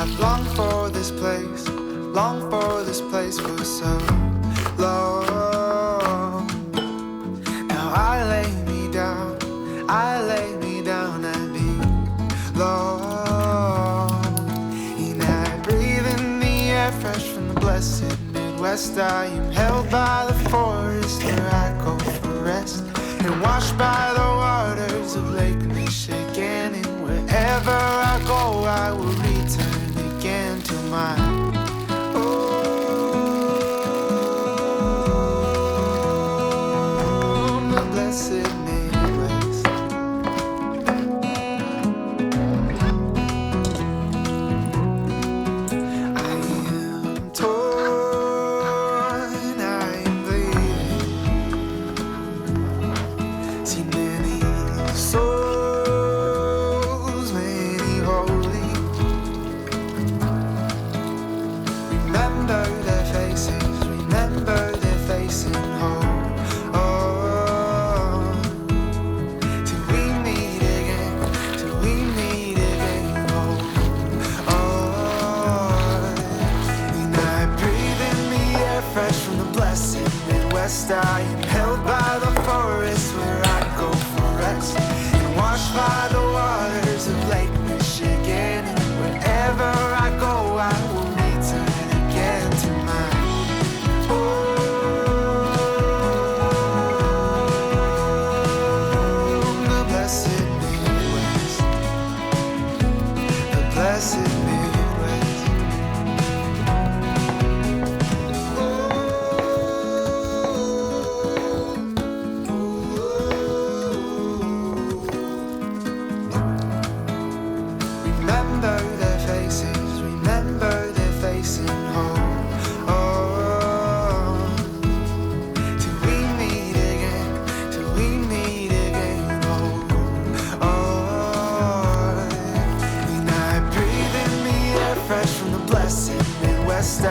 I've longed for this place, longed for this place for so long. Now I lay me down and be long. And I breathe in the air fresh from the blessed Midwest. I am held by the forest where I go for rest, and washed by the waters of Lake Michigan. And wherever I go, I will return again to my home, the blessed Midwest. I am torn, I am bleeding. See many souls, many holy. Remember their faces, remember their facing home. Oh, till we meet again, till we meet again. Oh, and I breathe in the air fresh from the blessed Midwest. I am held by the forest where I go for rest, and washed by the waters of Lake Michigan. And wherever I go, I will return again to my home, the blessed Midwest, the blessed Midwest. Remember their faces, remember their facing home. Oh, till we meet again, till we meet again. Oh, and I breathe in the air fresh from the blessed Midwest. I